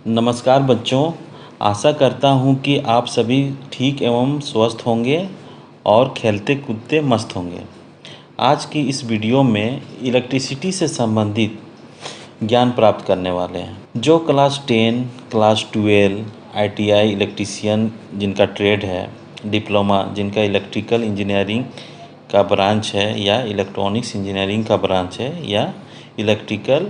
नमस्कार बच्चों, आशा करता हूँ कि आप सभी ठीक एवं स्वस्थ होंगे और खेलते कूदते मस्त होंगे। आज की इस वीडियो में इलेक्ट्रिसिटी से संबंधित ज्ञान प्राप्त करने वाले हैं। जो क्लास 10, क्लास 12, ITI इलेक्ट्रीशियन जिनका ट्रेड है, डिप्लोमा जिनका इलेक्ट्रिकल इंजीनियरिंग का ब्रांच है या इलेक्ट्रॉनिक्स इंजीनियरिंग का ब्रांच है या इलेक्ट्रिकल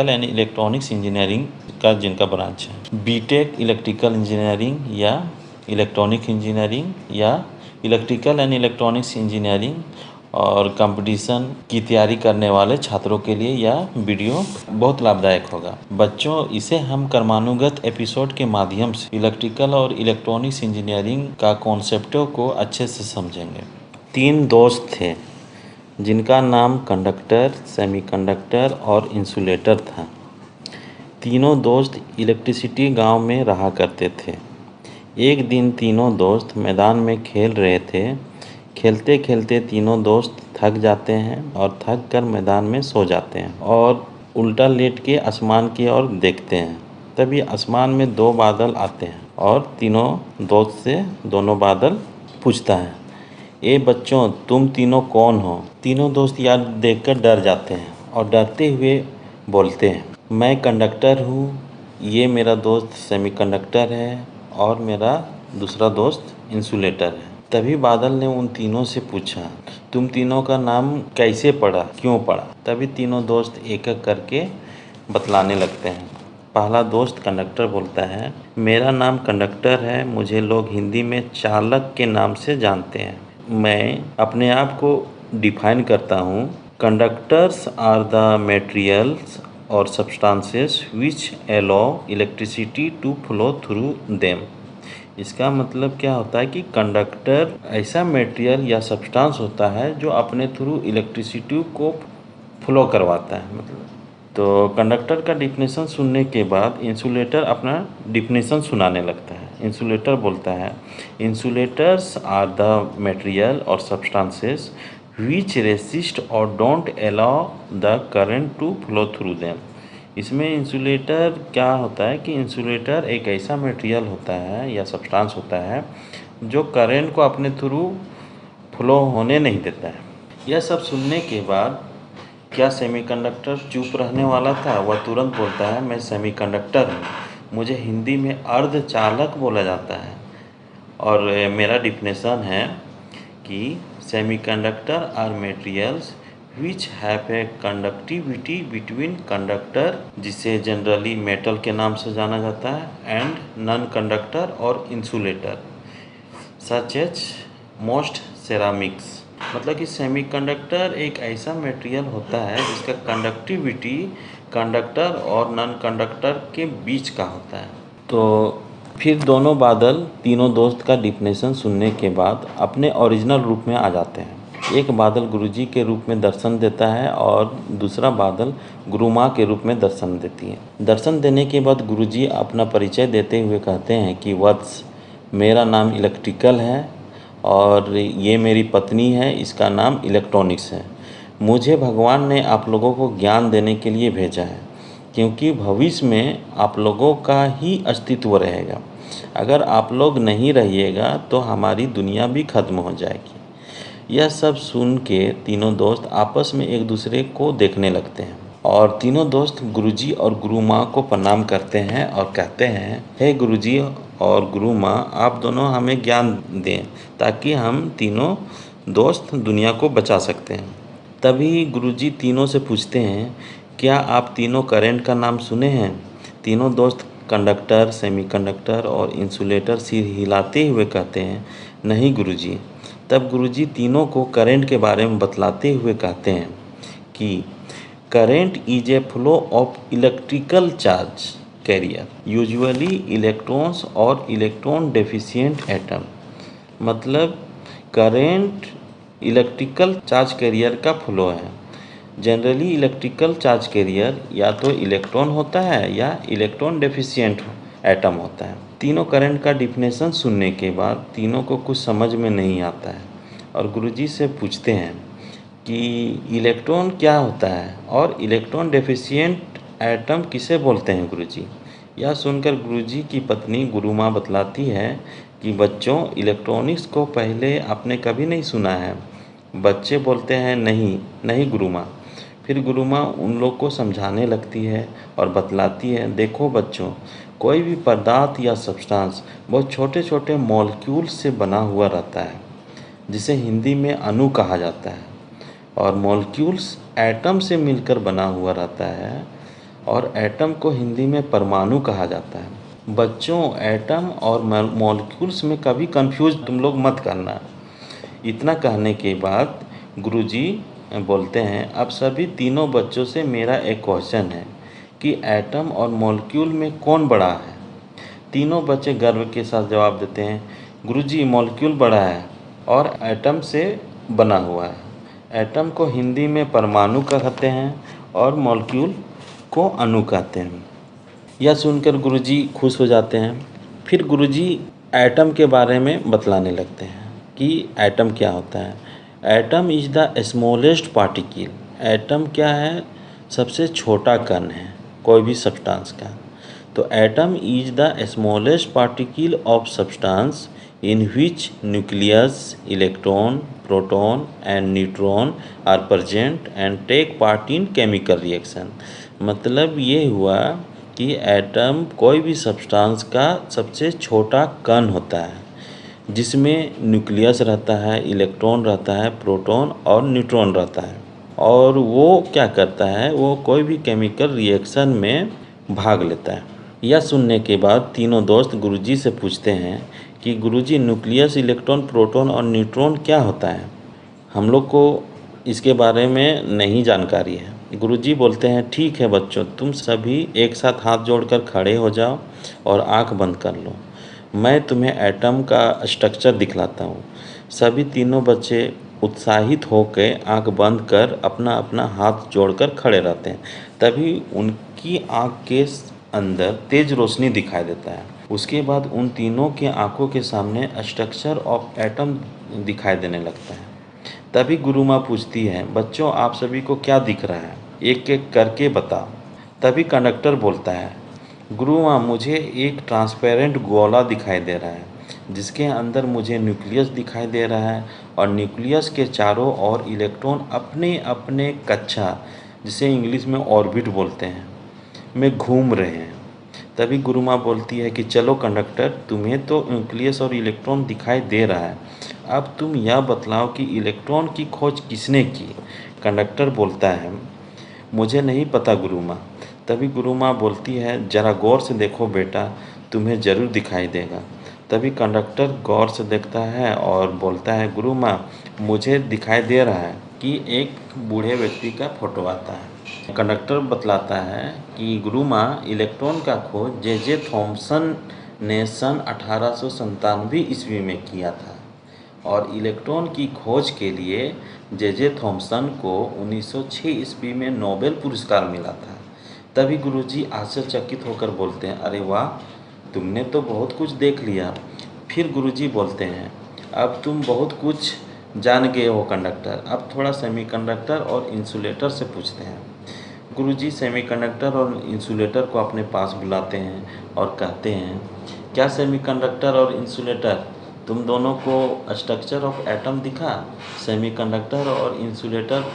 एंड इलेक्ट्रॉनिक्स इंजीनियरिंग का जिनका ब्रांच है, बीटेक इलेक्ट्रिकल इंजीनियरिंग या इलेक्ट्रॉनिक इंजीनियरिंग या इलेक्ट्रिकल एंड इलेक्ट्रॉनिक्स इंजीनियरिंग और कंपटीशन की तैयारी करने वाले छात्रों के लिए यह वीडियो बहुत लाभदायक होगा। बच्चों, इसे हम क्रमानुगत एपिसोड के माध्यम से इलेक्ट्रिकल और इलेक्ट्रॉनिक्स इंजीनियरिंग का कॉन्सेप्टों को अच्छे से समझेंगे। 3 दोस्त थे जिनका नाम कंडक्टर, सेमीकंडक्टर और इंसुलेटर था। तीनों दोस्त इलेक्ट्रिसिटी गांव में रहा करते थे। एक दिन तीनों दोस्त मैदान में खेल रहे थे। खेलते खेलते तीनों दोस्त थक जाते हैं और थक कर मैदान में सो जाते हैं और उल्टा लेट के आसमान की ओर देखते हैं। तभी आसमान में 2 बादल आते हैं और तीनों दोस्त से दोनों बादल पूछता है, ए बच्चों, तुम तीनों कौन हो? तीनों दोस्त यार देखकर डर जाते हैं और डरते हुए बोलते हैं, मैं कंडक्टर हूँ, ये मेरा दोस्त सेमीकंडक्टर है और मेरा दूसरा दोस्त इंसुलेटर है। तभी बादल ने उन तीनों से पूछा, तुम तीनों का नाम कैसे पड़ा, क्यों पड़ा? तभी तीनों दोस्त एक एक करके बतलाने लगते हैं। पहला दोस्त कंडक्टर बोलता है, मेरा नाम कंडक्टर है, मुझे लोग हिंदी में चालक के नाम से जानते हैं। मैं अपने आप को डिफाइन करता हूँ, कंडक्टर्स आर द मटेरियल्स और substances which allow electricity to flow through them. इसका मतलब क्या होता है कि कंडक्टर ऐसा मटेरियल या सब्सटेंस होता है जो अपने थ्रू इलेक्ट्रिसिटी को फ्लो करवाता है। मतलब तो कंडक्टर का डिफिनेशन सुनने के बाद इंसुलेटर अपना डिफिनेशन सुनाने लगता है। इंसुलेटर बोलता है, इंसुलेटर्स आर द मटेरियल और सब्सटेंसेस विच रेसिस्ट और don't allow the current to flow through them. इसमें इंसुलेटर क्या होता है कि इंसुलेटर एक ऐसा मटेरियल होता है या सब्सटेंस होता है जो करंट को अपने थ्रू फ्लो होने नहीं देता है। यह सब सुनने के बाद क्या सेमीकंडक्टर चुप रहने वाला था? वह तुरंत बोलता है, मैं सेमीकंडक्टर हूँ, मुझे हिंदी में अर्धचालक बोला जाता है और मेरा डिफिनेशन है कि semiconductor are materials which have a conductivity between conductor, जिसे जनरली मेटल के नाम से जाना जाता है, एंड नॉन कंडक्टर और insulator such as most ceramics. मतलब कि सेमीकंडक्टर एक ऐसा मटेरियल होता है जिसका कंडक्टिविटी कंडक्टर और नॉन कंडक्टर के बीच का होता है। तो फिर दोनों बादल तीनों दोस्त का डिफिनेशन सुनने के बाद अपने ओरिजिनल रूप में आ जाते हैं। एक बादल गुरुजी के रूप में दर्शन देता है और दूसरा बादल गुरु माँ के रूप में दर्शन देती है। दर्शन देने के बाद गुरुजी अपना परिचय देते हुए कहते हैं कि वत्स, मेरा नाम इलेक्ट्रिकल है और ये मेरी पत्नी है, इसका नाम इलेक्ट्रॉनिक्स है। मुझे भगवान ने आप लोगों को ज्ञान देने के लिए भेजा है, क्योंकि भविष्य में आप लोगों का ही अस्तित्व रहेगा। अगर आप लोग नहीं रहिएगा तो हमारी दुनिया भी खत्म हो जाएगी। यह सब सुन के तीनों दोस्त आपस में एक दूसरे को देखने लगते हैं और तीनों दोस्त गुरुजी और गुरु माँ को प्रणाम करते हैं और कहते हैं, हे गुरुजी और गुरु माँ, आप दोनों हमें ज्ञान दें ताकि हम तीनों दोस्त दुनिया को बचा सकते हैं। तभी गुरुजी तीनों से पूछते हैं, क्या आप तीनों करंट का नाम सुने हैं? तीनों दोस्त कंडक्टर, सेमीकंडक्टर और इंसुलेटर सिर हिलाते हुए कहते हैं, नहीं गुरुजी। तब गुरुजी तीनों को करंट के बारे में बतलाते हुए कहते हैं कि current is a flow of electrical charge carrier, usually electrons और इलेक्ट्रॉन डेफिशिएंट एटम। मतलब करंट इलेक्ट्रिकल चार्ज कैरियर का फ्लो है। जनरली इलेक्ट्रिकल चार्ज कैरियर या तो इलेक्ट्रॉन होता है या इलेक्ट्रॉन डेफिशिएंट एटम होता है। तीनों करंट का डिफिनेशन सुनने के बाद तीनों को कुछ समझ में नहीं आता है और गुरुजी से पूछते हैं कि इलेक्ट्रॉन क्या होता है और इलेक्ट्रॉन डेफिशिएंट एटम किसे बोलते हैं गुरुजी? यह सुनकर गुरुजी की पत्नी गुरु माँ बतलाती है कि बच्चों, इलेक्ट्रॉनिक्स को पहले आपने कभी नहीं सुना है। बच्चे बोलते हैं नहीं, नहीं गुरु माँ। फिर गुरु माँ उन लोग को समझाने लगती है और बतलाती है, देखो बच्चों, कोई भी पदार्थ या सब्सटेंस बहुत छोटे छोटे मॉलिक्यूल से बना हुआ रहता है, जिसे हिंदी में अणु कहा जाता है। और मॉलिक्यूल्स एटम से मिलकर बना हुआ रहता है, और एटम को हिंदी में परमाणु कहा जाता है। बच्चों, एटम और मॉलिक्यूल्स में कभी कंफ्यूज तुम लोग मत करना। इतना कहने के बाद गुरुजी बोलते हैं, अब सभी तीनों बच्चों से मेरा एक क्वेश्चन है कि एटम और मॉलिक्यूल में कौन बड़ा है? तीनों बच्चे गर्व के साथ जवाब देते हैं, गुरुजी, मॉलिक्यूल बड़ा है और एटम से बना हुआ है। एटम को हिंदी में परमाणु कहते हैं और मॉलिक्यूल को अणु कहते हैं। यह सुनकर गुरुजी खुश हो जाते हैं। फिर गुरुजी एटम के बारे में बतलाने लगते हैं कि एटम क्या होता है। Atom is the smallest particle. Atom क्या है? सबसे छोटा कण है कोई भी सब्सटेंस का। तो atom is the smallest particle of substance in which nucleus, electron, proton and neutron are present and take part in chemical reaction. मतलब ये हुआ कि एटम कोई भी सब्सटेंस का सबसे छोटा कण होता है, जिसमें न्यूक्लियस रहता है, इलेक्ट्रॉन रहता है, प्रोटॉन और न्यूट्रॉन रहता है। और वो क्या करता है? वो कोई भी केमिकल रिएक्शन में भाग लेता है। यह सुनने के बाद तीनों दोस्त गुरुजी से पूछते हैं कि गुरुजी, न्यूक्लियस, इलेक्ट्रॉन, प्रोटॉन और न्यूट्रॉन क्या होता है? हम लोग को इसके बारे में नहीं जानकारी है। गुरुजी बोलते हैं, ठीक है बच्चों, तुम सभी एक साथ हाथ जोड़कर खड़े हो जाओ और आंख बंद कर लो। मैं तुम्हें एटम का स्ट्रक्चर दिखलाता हूँ। सभी तीनों बच्चे उत्साहित होकर आंख बंद कर अपना अपना हाथ जोड़कर खड़े रहते हैं। तभी उनकी आंख के अंदर तेज रोशनी दिखाई देता है। उसके बाद उन तीनों की आंखों के सामने स्ट्रक्चर ऑफ एटम दिखाई देने लगता है। तभी गुरु माँ पूछती है, बच्चों, आप सभी को क्या दिख रहा है? एक एक करके बताओ। तभी कंडक्टर बोलता है, गुरु माँ, मुझे एक ट्रांसपेरेंट गोला दिखाई दे रहा है, जिसके अंदर मुझे न्यूक्लियस दिखाई दे रहा है, और न्यूक्लियस के चारों ओर इलेक्ट्रॉन अपने अपने कक्षा, जिसे इंग्लिश में ऑर्बिट बोलते हैं, में घूम रहे हैं। तभी गुरु माँ बोलती है कि चलो कंडक्टर, तुम्हें तो न्यूक्लियस और इलेक्ट्रॉन दिखाई दे रहा है, अब तुम यह बतलाओ कि इलेक्ट्रॉन की खोज किसने की? कंडक्टर बोलता है, मुझे नहीं पता गुरु माँ। तभी गुरु माँ बोलती है, ज़रा गौर से देखो बेटा, तुम्हें ज़रूर दिखाई देगा। तभी कंडक्टर गौर से देखता है और बोलता है, गुरु माँ, मुझे दिखाई दे रहा है कि एक बूढ़े व्यक्ति का फोटो आता है। कंडक्टर बतलाता है कि गुरु माँ, इलेक्ट्रॉन का खोज जे थॉमसन ने सन 1897 ईस्वी में किया था, और इलेक्ट्रॉन की खोज के लिए जे थॉमसन को 1906 ईस्वी में नोबेल पुरस्कार मिला था। तभी गुरुजी आश्चर्यचकित होकर बोलते हैं, अरे वाह, तुमने तो बहुत कुछ देख लिया। फिर गुरुजी बोलते हैं, अब तुम बहुत कुछ जान गए हो कंडक्टर, अब थोड़ा सेमीकंडक्टर और इंसुलेटर से पूछते हैं। गुरुजी सेमीकंडक्टर और इंसुलेटर को अपने पास बुलाते हैं और कहते हैं, क्या सेमीकंडक्टर और इंसुलेटर, तुम दोनों को स्ट्रक्चर ऑफ एटम दिखा? सेमीकंडक्टर और इंसुलेटर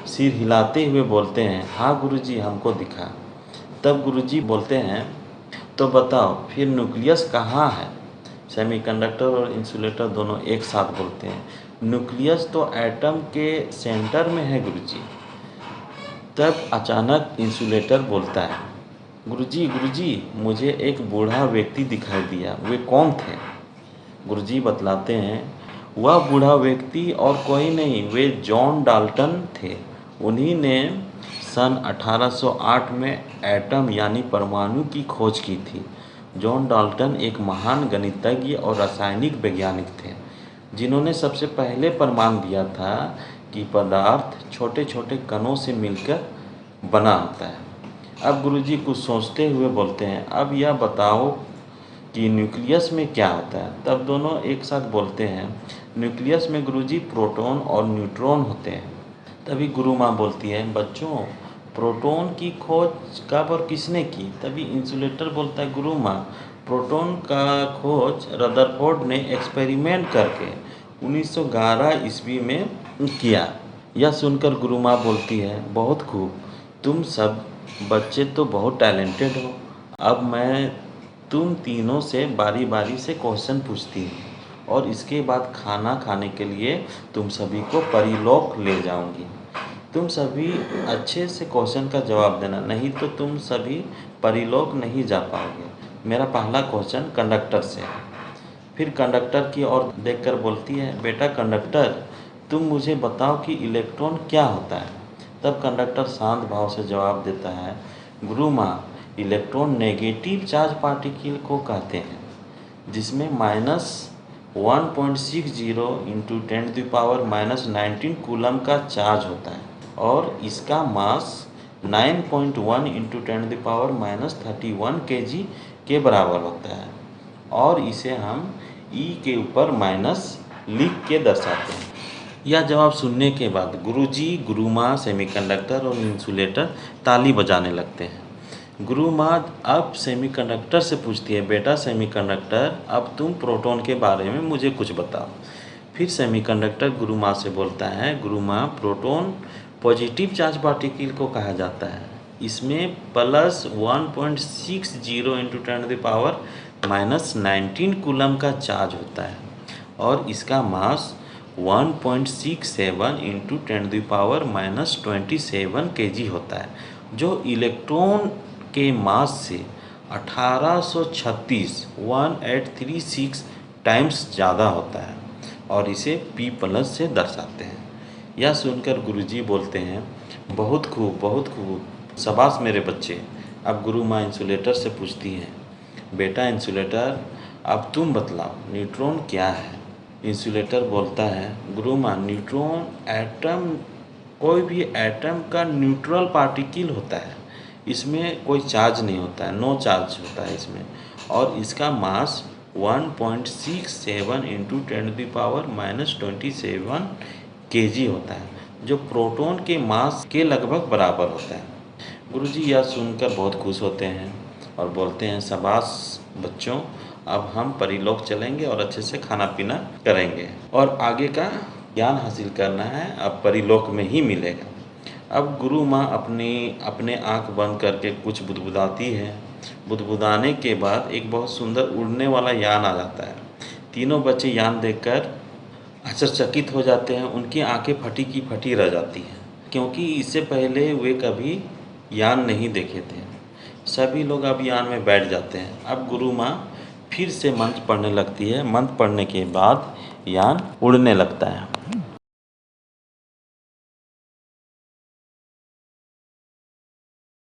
सिर हिलाते हुए बोलते हैं, हाँ गुरुजी, हमको दिखा। तब गुरुजी बोलते हैं, तो बताओ फिर न्यूक्लियस कहाँ है? सेमीकंडक्टर और इंसुलेटर दोनों एक साथ बोलते हैं, न्यूक्लियस तो एटम के सेंटर में है गुरुजी। तब अचानक इंसुलेटर बोलता है, गुरुजी गुरुजी, मुझे एक बूढ़ा व्यक्ति दिखाई दिया, वे कौन थे? गुरुजी बतलाते हैं, वह बूढ़ा व्यक्ति और कोई नहीं, वे जॉन डाल्टन थे। उन्हीं ने सन 1808 में एटम यानी परमाणु की खोज की थी। जॉन डाल्टन एक महान गणितज्ञ और रासायनिक वैज्ञानिक थे, जिन्होंने सबसे पहले प्रमाण दिया था कि पदार्थ छोटे छोटे कणों से मिलकर बना होता है। अब गुरुजी कुछ सोचते हुए बोलते हैं, अब यह बताओ कि न्यूक्लियस में क्या होता है? तब दोनों एक साथ बोलते हैं, न्यूक्लियस में गुरुजी प्रोटॉन और न्यूट्रॉन होते हैं। तभी गुरु माँ बोलती है, बच्चों, प्रोटॉन की खोज कब और किसने की? तभी इंसुलेटर बोलता है गुरु माँ, प्रोटॉन का खोज रदरफोर्ड ने एक्सपेरिमेंट करके 1911 ईस्वी में किया। यह सुनकर गुरु माँ बोलती है, बहुत खूब, तुम सब बच्चे तो बहुत टैलेंटेड हो। अब मैं तुम तीनों से बारी बारी से क्वेश्चन पूछती हूँ और इसके बाद खाना खाने के लिए तुम सभी को परीलोक ले जाऊंगी। तुम सभी अच्छे से क्वेश्चन का जवाब देना, नहीं तो तुम सभी परीलोक नहीं जा पाओगे। मेरा पहला क्वेश्चन कंडक्टर से है। फिर कंडक्टर की ओर देखकर बोलती है, बेटा कंडक्टर, तुम मुझे बताओ कि इलेक्ट्रॉन क्या होता है। तब कंडक्टर शांत भाव से जवाब देता है, गुरु माँ, इलेक्ट्रॉन नेगेटिव चार्ज पार्टिकल को कहते हैं, जिसमें -1.60 इंटू 10⁻⁻19 कूलम का चार्ज होता है और इसका मास 9.1 इंटू 10⁻31 kg के बराबर होता है और इसे हम E के ऊपर माइनस लिख के दर्शाते हैं। यह जवाब सुनने के बाद गुरुजी, गुरु माँ, सेमीकंडक्टर और इंसुलेटर ताली बजाने लगते हैं। गुरु माँ अब सेमीकंडक्टर से पूछती है, बेटा सेमीकंडक्टर, अब तुम प्रोटॉन के बारे में मुझे कुछ बताओ। फिर सेमीकंडक्टर गुरु माँ से बोलता है, गुरु माँ, प्रोटॉन पॉजिटिव चार्ज पार्टिकल को कहा जाता है। इसमें +1.60 इंटू 10⁻⁻19 कूलम का चार्ज होता है और इसका मास 1.67 इंटू 10⁻⁻27 kg होता है, जो इलेक्ट्रॉन के मास से 1836 टाइम्स ज़्यादा होता है और इसे P+ से दर्शाते हैं। यह सुनकर गुरुजी बोलते हैं, बहुत खूब, बहुत खूब, शाबाश मेरे बच्चे। अब गुरु माँ इंसुलेटर से पूछती हैं, बेटा इंसुलेटर, अब तुम बतलाओ न्यूट्रॉन क्या है। इंसुलेटर बोलता है, गुरु माँ, न्यूट्रॉन एटम, कोई भी एटम का न्यूट्रल पार्टिकल होता है। इसमें कोई चार्ज नहीं होता है, नो चार्ज होता है इसमें, और इसका मास 1.67 इंटू 10⁻⁻27 kg होता है, जो प्रोटॉन के मास के लगभग बराबर होता है। गुरुजी यह सुनकर बहुत खुश होते हैं और बोलते हैं, शाबाश बच्चों, अब हम परीलोक चलेंगे और अच्छे से खाना पीना करेंगे और आगे का ज्ञान हासिल करना है अब परीलोक में ही मिलेगा। अब गुरु माँ अपने आँख बंद करके कुछ बुदबुदाती है। बुदबुदाने के बाद एक बहुत सुंदर उड़ने वाला यान आ जाता है। तीनों बच्चे यान देखकर आश्चर्यचकित हो जाते हैं। उनकी आंखें फटी की फटी रह जाती हैं, क्योंकि इससे पहले वे कभी यान नहीं देखे थे। सभी लोग अब यान में बैठ जाते हैं। अब गुरु माँ फिर से मंत्र पढ़ने लगती है। मंत्र पढ़ने के बाद यान उड़ने लगता है।